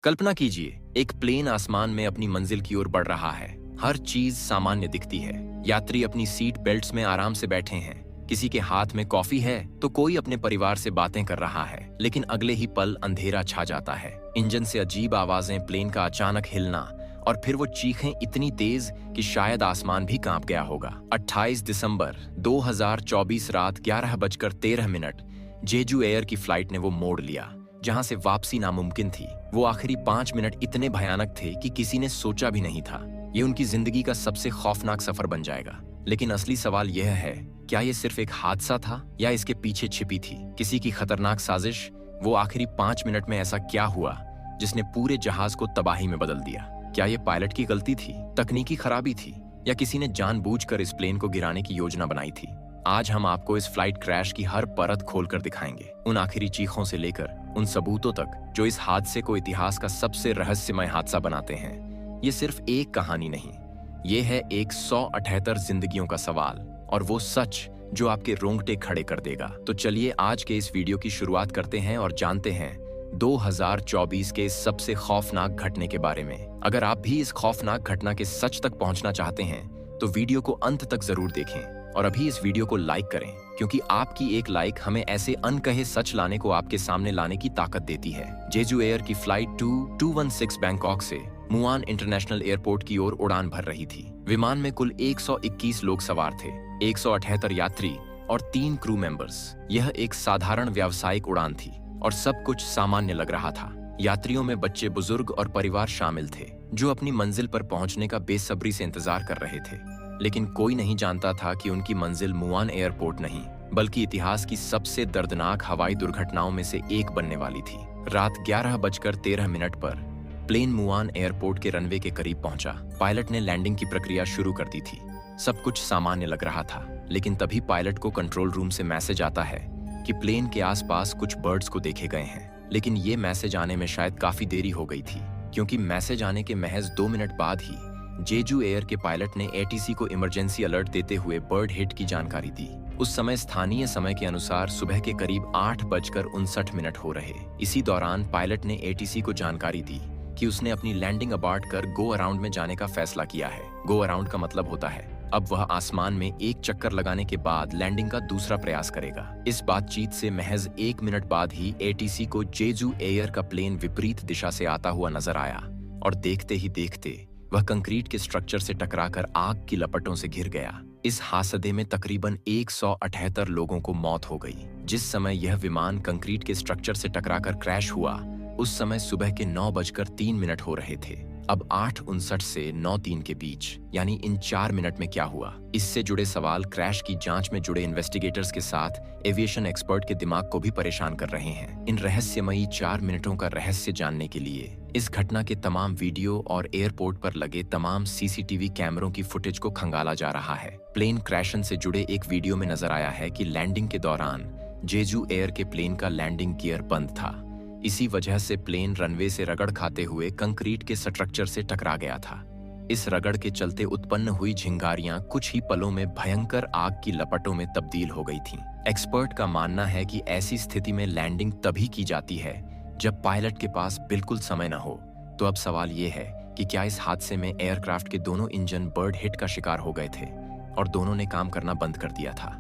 कल्पना कीजिए, एक प्लेन आसमान में अपनी मंजिल की ओर बढ़ रहा है। हर चीज सामान्य दिखती है। यात्री अपनी सीट बेल्ट्स में आराम से बैठे हैं। किसी के हाथ में कॉफी है तो कोई अपने परिवार से बातें कर रहा है। लेकिन अगले ही पल अंधेरा छा जाता है। इंजन से अजीब आवाजें, प्लेन का अचानक हिलना और फिर वो चीखें इतनी तेज कि शायद आसमान भी कांप गया होगा। 28 दिसंबर 2024 रात 11:13 जेजू एयर की फ्लाइट ने वो मोड़ लिया जहां से वापसी नामुमकिन थी। वो आखिरी 5 मिनट इतने भयानक थे कि किसी ने सोचा भी नहीं था ये उनकी जिंदगी का सबसे खौफनाक सफर बन जाएगा। लेकिन असली सवाल यह है, क्या ये सिर्फ एक हादसा था या इसके पीछे छिपी थी किसी की खतरनाक साजिश? वो आखिरी 5 मिनट में ऐसा क्या हुआ जिसने पूरे जहाज को तबाही में बदल दिया? क्या ये पायलट की गलती थी, तकनीकी खराबी थी, या किसी ने जानबूझकर इस प्लेन को गिराने की योजना बनाई थी? आज हम आपको इस फ्लाइट क्रैश की हर परत खोलकर दिखाएंगे, उन आखिरी चीखों से लेकर उन सबूतों तक जो इस हादसे को इतिहास का सबसे रहस्यमय हादसा बनाते हैं। ये सिर्फ एक कहानी नहीं, ये है 178 जिंदगियों का सवाल और वो सच जो आपके रोंगटे खड़े कर देगा। तो चलिए आज के इस वीडियो की शुरुआत करते हैं और जानते हैं 2024 के इस सबसे खौफनाक घटने के बारे में। अगर आप भी इस खौफनाक घटना के सच तक पहुंचना चाहते हैं तो वीडियो को अंत तक जरूर देखें और अभी इस वीडियो को लाइक करें, क्योंकि आपकी एक लाइक हमें ऐसे अनकहे सच लाने को आपके सामने लाने की ताकत देती है। जेजू एयर की फ्लाइट 2216 बैंकॉक से मुआन इंटरनेशनल एयरपोर्ट की ओर उड़ान भर रही थी। विमान में कुल 121 लोग सवार थे, 178 यात्री और 3 क्रू मेंबर्स। यह एक साधारण व्यावसायिक उड़ान थी और सब कुछ सामान्य लग रहा था। यात्रियों में बच्चे, बुजुर्ग और परिवार शामिल थे जो अपनी मंजिल पर पहुंचने का बेसब्री से इंतजार कर रहे थे। लेकिन कोई नहीं जानता था कि उनकी मंजिल मुआन एयरपोर्ट नहीं बल्कि इतिहास की सबसे दर्दनाक हवाई दुर्घटनाओं में से एक बनने वाली थी। रात 11:13 पर प्लेन मुआन एयरपोर्ट के रनवे के करीब पहुंचा। पायलट ने लैंडिंग की प्रक्रिया शुरू कर दी थी। सब कुछ सामान्य लग रहा था, लेकिन तभी पायलट को कंट्रोल रूम से मैसेज आता है कि प्लेन के आसपास कुछ बर्ड्स को देखे गए हैं। लेकिन ये मैसेज आने में शायद काफी देरी हो गई थी, क्योंकि मैसेज आने के महज 2 मिनट बाद ही जेजू एयर के पायलट ने एटीसी को इमरजेंसी अलर्ट देते हुए बर्ड हिट की जानकारी दी। उस समय स्थानीय समय के अनुसार सुबह के करीब 8:59 हो रहे। इसी दौरान पायलट ने एटीसी को जानकारी दी कि उसने अपनी लैंडिंग अबार्ट कर गो अराउंड में जाने का फैसला किया है। गो अराउंड का मतलब होता है अब वह आसमान में एक चक्कर लगाने के बाद लैंडिंग का दूसरा प्रयास करेगा। इस बातचीत से महज 1 मिनट बाद ही एटीसी को जेजू एयर का प्लेन विपरीत दिशा से आता हुआ नजर आया और देखते ही देखते वह कंक्रीट के स्ट्रक्चर से टकराकर आग की लपटों से घिर गया। इस हादसे में तकरीबन 178 लोगों को मौत हो गई। जिस समय यह विमान कंक्रीट के स्ट्रक्चर से टकराकर क्रैश हुआ उस समय सुबह के 9:03 हो रहे थे। अब 8:59 से 9:03 के बीच, यानी इन 4 मिनट में क्या हुआ? इससे जुड़े सवाल क्रैश की जांच में जुड़े इन्वेस्टिगेटर्स के साथ एविएशन एक्सपर्ट के दिमाग को भी परेशान कर रहे हैं। इन रहस्यमयी 4 मिनटों का रहस्य जानने के लिए इस घटना के तमाम वीडियो और एयरपोर्ट पर लगे तमाम सीसीटीवी कैमरों की फुटेज को खंगाला जा रहा है। प्लेन क्रैशन से जुड़े एक वीडियो में नजर आया है कि लैंडिंग के दौरान जेजू एयर के प्लेन का लैंडिंग गियर बंद था। इसी वजह से प्लेन रनवे से रगड़ खाते हुए कंक्रीट के स्ट्रक्चर से टकरा गया था। इस रगड़ के चलते उत्पन्न हुई चिंगारियां कुछ ही पलों में भयंकर आग की लपटों में तब्दील हो गई थीं। एक्सपर्ट का मानना है कि ऐसी स्थिति में लैंडिंग तभी की जाती है जब पायलट के पास बिल्कुल समय न हो। तो अब सवाल ये है कि क्या इस हादसे में एयरक्राफ्ट के दोनों इंजन बर्ड हिट का शिकार हो गए थे और दोनों ने काम करना बंद कर दिया था?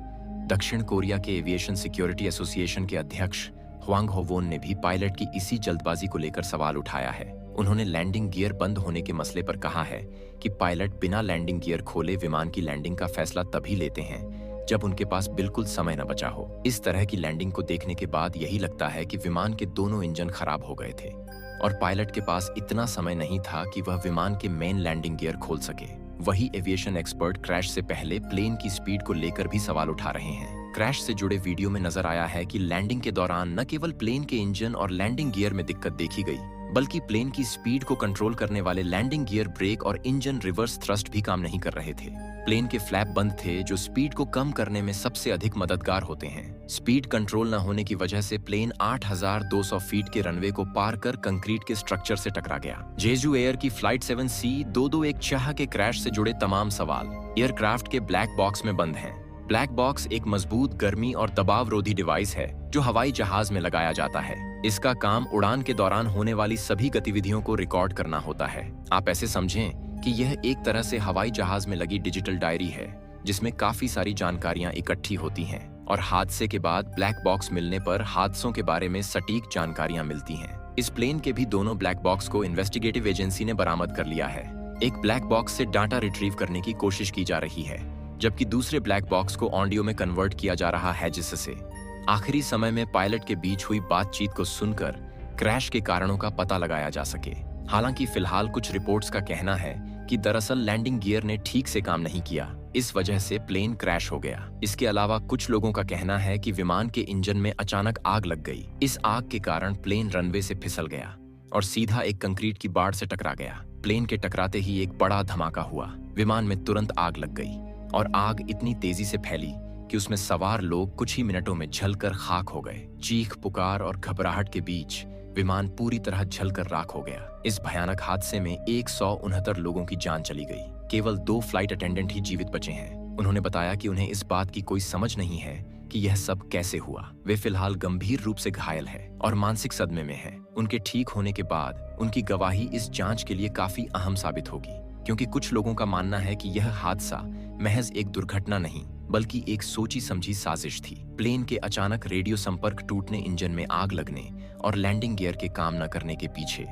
दक्षिण कोरिया के एविएशन सिक्योरिटी एसोसिएशन के अध्यक्ष ह्वांग होवोन ने भी पायलट की इसी जल्दबाजी को लेकर सवाल उठाया है। उन्होंने लैंडिंग गियर बंद होने के मसले पर कहा है कि पायलट बिना लैंडिंग गियर खोले विमान की लैंडिंग का फैसला तभी लेते हैं जब उनके पास बिल्कुल समय न बचा हो। इस तरह की लैंडिंग को देखने के बाद यही लगता है कि विमान के दोनों इंजन खराब हो गए थे और पायलट के पास इतना समय नहीं था कि वह विमान के मेन लैंडिंग गियर खोल सके। वही एविएशन एक्सपर्ट क्रैश से पहले प्लेन की स्पीड को लेकर भी सवाल उठा रहे हैं। क्रैश से जुड़े वीडियो में नजर आया है कि लैंडिंग के दौरान न केवल प्लेन के इंजन और लैंडिंग गियर में दिक्कत देखी गई, बल्कि प्लेन की स्पीड को कंट्रोल करने वाले लैंडिंग गियर, ब्रेक और इंजन रिवर्स थ्रस्ट भी काम नहीं कर रहे थे। प्लेन के फ्लैप बंद थे जो स्पीड को कम करने में सबसे अधिक मददगार होते हैं। स्पीड कंट्रोल न होने की वजह से प्लेन 8,200 फीट के रनवे को पार कर कंक्रीट के स्ट्रक्चर से टकरा गया। जेजू एयर की फ्लाइट 7C2214 के क्रैश से जुड़े तमाम सवाल एयरक्राफ्ट के ब्लैक बॉक्स में बंद हैं। ब्लैक बॉक्स एक मजबूत गर्मी और दबाव रोधी डिवाइस है जो हवाई जहाज में लगाया जाता है। इसका काम उड़ान के दौरान होने वाली सभी गतिविधियों को रिकॉर्ड करना होता है। आप ऐसे समझें कि यह एक तरह से हवाई जहाज में लगी डिजिटल डायरी है, जिसमें काफी सारी जानकारियां इकट्ठी होती हैं और हादसे के बाद ब्लैक बॉक्स मिलने पर हादसों के बारे में सटीक जानकारियां मिलती हैं। इस प्लेन के भी दोनों ब्लैक बॉक्स को इन्वेस्टिगेटिव एजेंसी ने बरामद कर लिया है। एक ब्लैक बॉक्स से डाटा रिट्रीव करने की कोशिश की जा रही है, जबकि दूसरे ब्लैक बॉक्स को ऑडियो में कन्वर्ट किया जा रहा है, जिससे आखिरी समय में पायलट के बीच हुई बातचीत को सुनकर क्रैश के कारणों का पता लगाया जा सके। हालांकि फिलहाल कुछ रिपोर्ट्स का कहना है कि दरअसल लैंडिंग गियर ने ठीक से काम नहीं किया, इस वजह से प्लेन क्रैश हो गया। इसके अलावा कुछ लोगों का कहना है कि विमान के इंजन में अचानक आग लग गई। इस आग के कारण प्लेन रनवे से फिसल गया और सीधा एक कंक्रीट की बाड़ से टकरा गया। प्लेन के टकराते ही एक बड़ा धमाका हुआ, विमान में तुरंत आग लग गई और आग इतनी तेजी से फैली कि उसमें सवार लोग कुछ ही मिनटों में जलकर खाक हो गए। चीख पुकार और घबराहट के बीच विमान पूरी तरह जलकर राख हो गया। इस भयानक हादसे में 169 लोगों की जान चली गई। केवल 2 फ्लाइट अटेंडेंट ही जीवित बचे हैं। उन्होंने बताया कि उन्हें इस बात की कोई समझ नहीं है कि यह सब कैसे हुआ। वे फिलहाल गंभीर रूप से घायल हैं और मानसिक सदमे में हैं। उनके ठीक होने के बाद उनकी गवाही इस जांच के लिए काफी अहम साबित होगी, क्योंकि कुछ लोगों का मानना है कि यह हादसा महज एक दुर्घटना नहीं बल्कि एक सोची समझी साजिश थी। प्लेन के अचानक रेडियो संपर्क टूटने, इंजन में आग लगने और लैंडिंग गियर के काम न करने के पीछे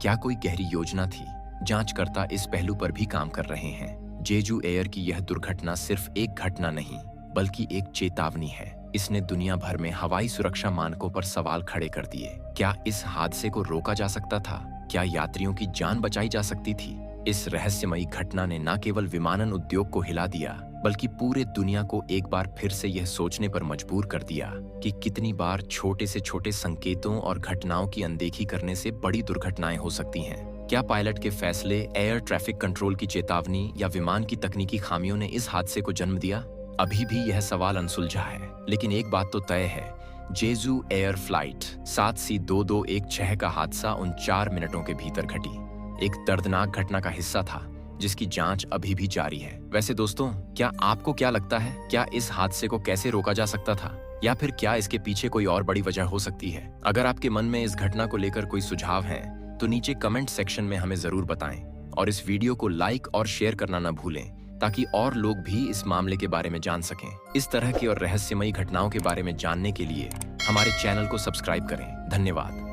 क्या कोई गहरी योजना थी? जांचकर्ता इस पहलू पर भी काम कर रहे हैं। जेजू एयर की यह दुर्घटना सिर्फ एक घटना नहीं बल्कि एक चेतावनी है। इसने दुनिया भर में हवाई सुरक्षा मानकों पर सवाल खड़े कर दिए। क्या इस हादसे को रोका जा सकता था? क्या यात्रियों की जान बचाई जा सकती थी? इस रहस्यमयी घटना ने न केवल विमानन उद्योग को हिला दिया बल्कि पूरे दुनिया को एक बार फिर से यह सोचने पर मजबूर कर दिया कि कितनी बार छोटे से छोटे संकेतों और घटनाओं की अनदेखी करने से बड़ी दुर्घटनाएं हो सकती हैं। क्या पायलट के फैसले, एयर ट्रैफिक कंट्रोल की चेतावनी या विमान की तकनीकी खामियों ने इस हादसे को जन्म दिया? अभी भी यह सवाल अनसुलझा है, लेकिन एक बात तो तय है, जेजू एयर फ्लाइट 7C2216 का हादसा उन 4 मिनटों के भीतर घटी एक दर्दनाक घटना का हिस्सा था, जिसकी जांच अभी भी जारी है। वैसे दोस्तों, क्या आपको क्या लगता है? क्या इस हादसे को कैसे रोका जा सकता था, या फिर क्या इसके पीछे कोई और बड़ी वजह हो सकती है? अगर आपके मन में इस घटना को लेकर कोई सुझाव है तो नीचे कमेंट सेक्शन में हमें जरूर बताएं और इस वीडियो को लाइक और शेयर करना न भूलें, ताकि और लोग भी इस मामले के बारे में जान सकें। इस तरह की और रहस्यमयी घटनाओं के बारे में जानने के लिए हमारे चैनल को सब्सक्राइब करें। धन्यवाद।